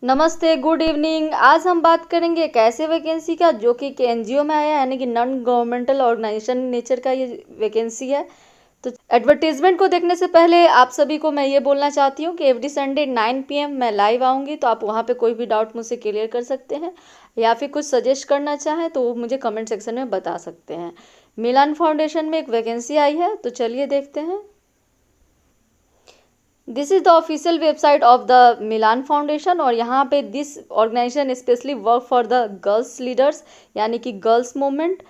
नमस्ते, good evening. आज हम बात करेंगे एक ऐसे वैकेंसी का जो कि एनजीओ में आया है, यानी कि नॉन गवर्नमेंटल ऑर्गेनाइजेशन नेचर का ये वैकेंसी है। तो एडवर्टीजमेंट को देखने से पहले आप सभी को मैं ये बोलना चाहती हूँ कि एवरी संडे 9 PM मैं लाइव आऊँगी, तो आप वहाँ पे कोई भी डाउट मुझसे क्लियर कर सकते हैं या फिर कुछ सजेस्ट करना चाहें तो वो मुझे कमेंट सेक्शन में बता सकते हैं। मिलान फाउंडेशन में एक वैकेंसी आई है, तो चलिए देखते हैं। This is the official website of the Milan foundation और यहाँ पे this organization specially work for the girls leaders, यानी कि girls movement,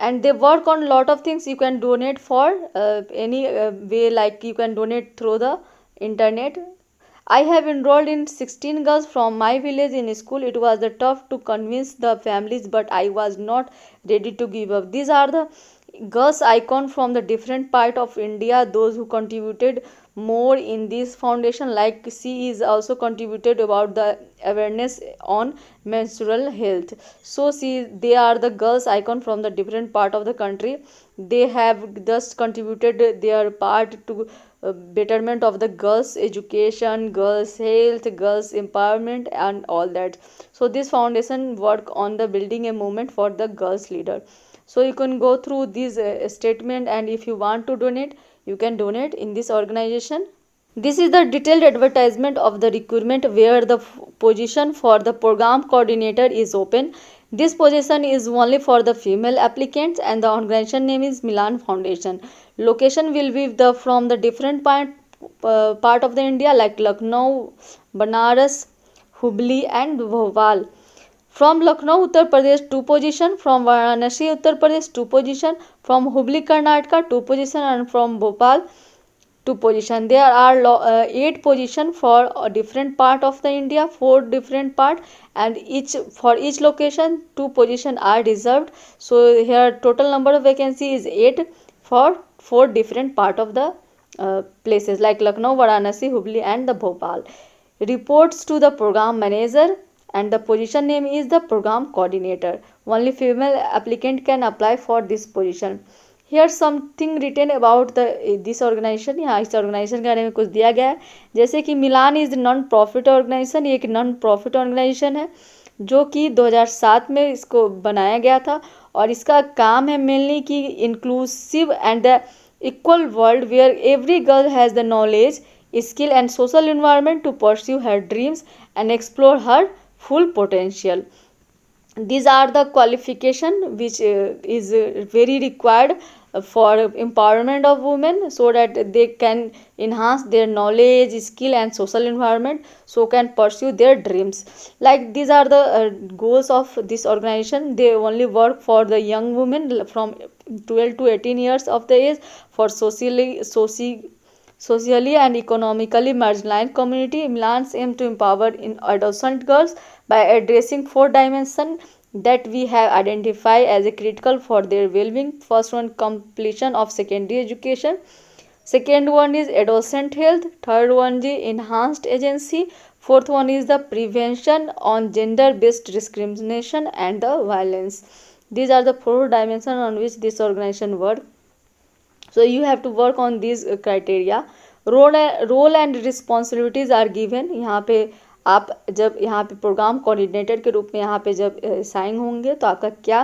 and they work on lot of things. You can donate for any way, like you can donate through the internet. I have enrolled in 16 girls from my village in school. It was tough to convince the families, but I was not ready to give up. These are the girls icon from the different part of India, those who contributed more in this foundation. Like she is also contributed about the awareness on menstrual health. So they are the girls icon from the different part of the country. They have just contributed their part to betterment of the girls education, girls health, girls empowerment and all that. So this foundation work on the building a movement for the girls leader. So you can go through this statement, and if you want to donate, you can donate in this organization. This is the detailed advertisement of the recruitment where the position for the program coordinator is open. This position is only for the female applicants and the organization name is Milan Foundation. Location will be from the different part of the India, like Lucknow, Banaras, Hubli and Bhopal. From Lucknow, Uttar Pradesh, 2 position. From Varanasi, Uttar Pradesh, 2 position. From Hubli, Karnataka, 2 position. And from Bhopal, 2 position. There are 8 position for a different part of the India, 4 different part, and for each location 2 position are reserved. So here total number of vacancy is 8 for 4 different part of the places like Lucknow, Varanasi, Hubli and the Bhopal. Reports to the program manager, and the position name is the program coordinator. Only female applicant can apply for this position. Here something written about this organization. यहाँ इस organisation के बारे में कुछ दिया गया है, जैसे कि मिलान इज नॉन प्रॉफिट ऑर्गेनाइजेशन। ये एक नॉन प्रॉफिट ऑर्गेनाइजेशन है जो कि 2007 में इसको बनाया गया था और इसका काम है मेनली कि inclusive and the equal world where every girl has the knowledge, skill and social environment to pursue her dreams and explore her full potential. These are the qualification which is very required for empowerment of women, so that they can enhance their knowledge, skill and social environment, so can pursue their dreams. Like these are the goals of this organization. They only work for the young women from 12 to 18 years of the age, for socially and economically marginalized community. Milans aim to empower in adolescent girls by addressing 4 dimensions that we have identified as a critical for their well-being. First one, completion of secondary education. Second one is adolescent health. Third one is enhanced agency. Fourth one is the prevention on gender-based discrimination and the violence. These are the 4 dimensions on which this organization works. So you have to work on these criteria. Role and responsibilities are given. यहाँ पे आप जब यहाँ पे programme coordinator के रूप में यहाँ पे जब साइन होंगे तो आपका क्या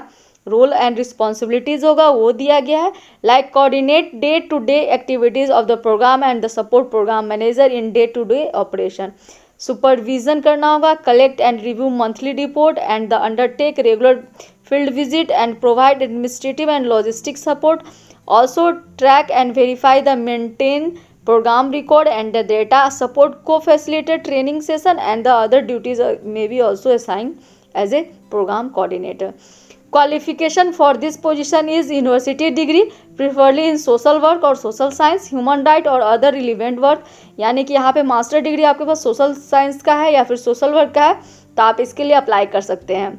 रोल एंड रिस्पॉन्सिबिलिटीज़ होगा वो दिया गया है. Like coordinate day to day activities of the program and the support program manager in day to day operation. Supervision करना होगा, collect and review monthly report and the undertake regular field visit and provide administrative and logistic support. Also track and verify the maintain program record and the data, support co-facilitate training session and the other duties may be also assigned as a program coordinator. Qualification for this position is university degree, preferably in social work or social science, human right or other relevant work. यानी कि यहाँ पे master degree आपके पास social science का है या फिर social work का है तो आप इसके लिए अप्लाई कर सकते हैं.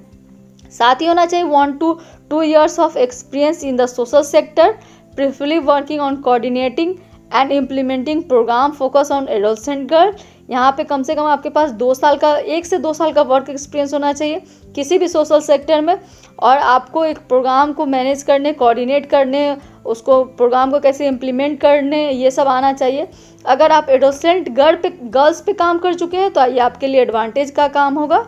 साथ ही होना चाहिए 1 to 2 years of experience in the social sector, preferably working on coordinating and implementing program focus on adolescent girl. यहाँ पे कम से कम आपके पास 2 साल का 1 से 2 साल का वर्क एक्सपीरियंस होना चाहिए किसी भी सोशल सेक्टर में, और आपको एक प्रोग्राम को मैनेज करने, कोऑर्डिनेट करने उसको प्रोग्राम को कैसे इम्प्लीमेंट करने, ये सब आना चाहिए। अगर आप एडोसेंट गर्ल्स पे काम कर चुके हैं तो ये आपके लिए एडवांटेज का काम होगा।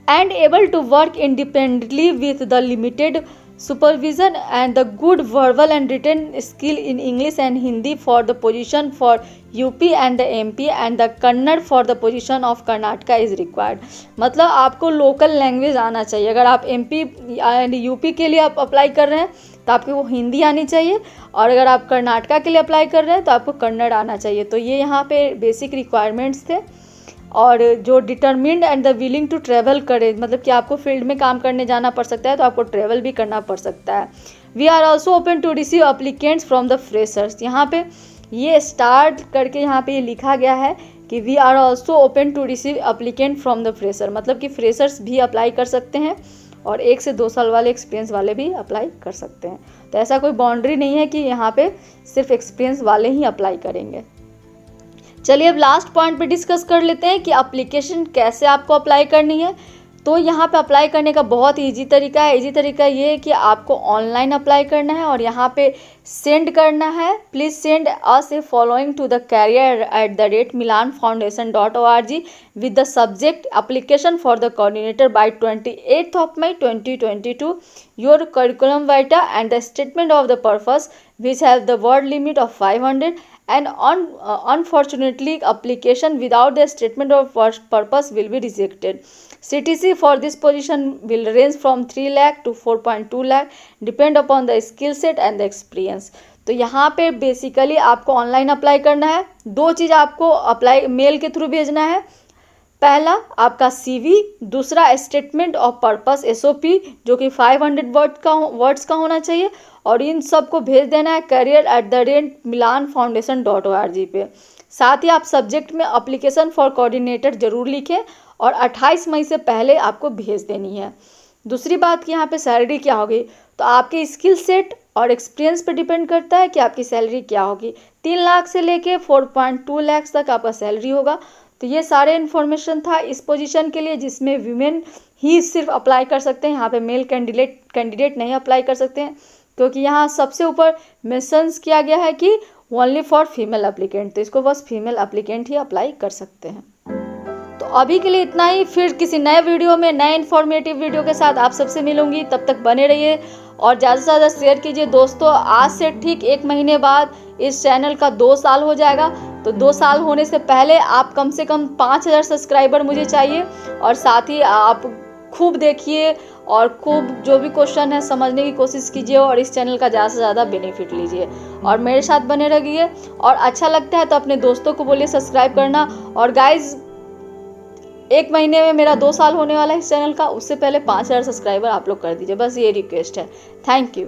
and able to work independently with the limited supervision and the good verbal and written skill in English and Hindi for the position for UP and the MP and the Kannada for the position of Karnataka is required। मतलब आपको local language आना चाहिए। अगर आप MP and UP के लिए आप apply कर रहे हैं तो आपको वो हिंदी आनी चाहिए, और अगर आप कर्नाटका के लिए अप्लाई कर रहे हैं तो आपको कन्नड़ आना चाहिए। तो ये यहाँ पे बेसिक रिक्वायरमेंट्स थे। और जो determined and the willing to travel करे, मतलब कि आपको फील्ड में काम करने जाना पड़ सकता है तो आपको ट्रैवल भी करना पड़ सकता है। We are also open to receive applicants from the freshers. यहाँ पे ये स्टार्ट करके यहाँ पे ये लिखा गया है कि we are also open to receive applicant from the fresher, मतलब कि फ्रेशर्स भी अप्लाई कर सकते हैं और 1 से 2 साल वाले एक्सपीरियंस वाले भी अप्लाई कर सकते हैं। तो ऐसा कोई बाउंड्री नहीं है कि यहाँ पे सिर्फ एक्सपीरियंस वाले ही अप्लाई करेंगे। चलिए अब लास्ट पॉइंट पे डिस्कस कर लेते हैं कि एप्लीकेशन कैसे आपको अप्लाई करनी है। तो यहाँ पे अप्लाई करने का बहुत ईजी तरीका है। ईजी तरीका ये है कि आपको ऑनलाइन अप्लाई करना है और यहाँ पे सेंड करना है, please send us a following to the career@milanfoundation.org with the subject application for the coordinator by 28th of May 2022, your curriculum vitae and the statement of the purpose which have the word limit of 500 and unfortunately application without the statement of purpose will be rejected। CTC for this position will range from 3 lakh to 4.2 lakh depend upon the skill set and the experience। तो यहाँ पे basically आपको online apply करना है। 2 चीज़ आपको apply mail के through भेजना है। पहला आपका CV, दूसरा स्टेटमेंट ऑफ पर्पस SOP जो कि 500 वर्ड्स का होना चाहिए, और इन सब को भेज देना है career@milanfoundation.org पे। साथ ही आप सब्जेक्ट में एप्लीकेशन फॉर कोऑर्डिनेटर जरूर लिखें और 28 मई से पहले आपको भेज देनी है। दूसरी बात कि यहाँ पे सैलरी क्या होगी, तो आपके स्किल सेट और एक्सपीरियंस पे डिपेंड करता है कि आपकी सैलरी क्या होगी। 3 लाख से लेके 4.2 लाख तक आपका सैलरी होगा। तो ये सारे इन्फॉर्मेशन था इस पोजीशन के लिए, जिसमें वीमेन ही सिर्फ अप्लाई कर सकते हैं। यहाँ पे मेल कैंडिडेट नहीं अप्लाई कर सकते हैं, क्योंकि यहाँ सबसे ऊपर मेंशंस किया गया है कि ओनली फॉर फीमेल एप्लीकेंट, तो इसको बस फीमेल एप्लीकेंट ही अप्लाई कर सकते हैं। तो अभी के लिए इतना ही, फिर किसी नए वीडियो में नए इन्फॉर्मेटिव वीडियो के साथ आप सबसे मिलूंगी। तब तक बने रहिए और ज़्यादा से ज़्यादा शेयर कीजिए दोस्तों। आज से ठीक 1 महीने बाद इस चैनल का 2 साल हो जाएगा, तो 2 साल होने से पहले आप कम से कम 5000 सब्सक्राइबर मुझे चाहिए। और साथ ही आप खूब देखिए और खूब जो भी क्वेश्चन है समझने की कोशिश कीजिए और इस चैनल का ज़्यादा से ज़्यादा बेनिफिट लीजिए और मेरे साथ बने रहिए। और अच्छा लगता है तो अपने दोस्तों को बोलिए सब्सक्राइब करना। और गाइज 1 महीने में मेरा 2 साल होने वाला है इस चैनल का, उससे पहले 5000 सब्सक्राइबर आप लोग कर दीजिए, बस ये रिक्वेस्ट है। Thank you.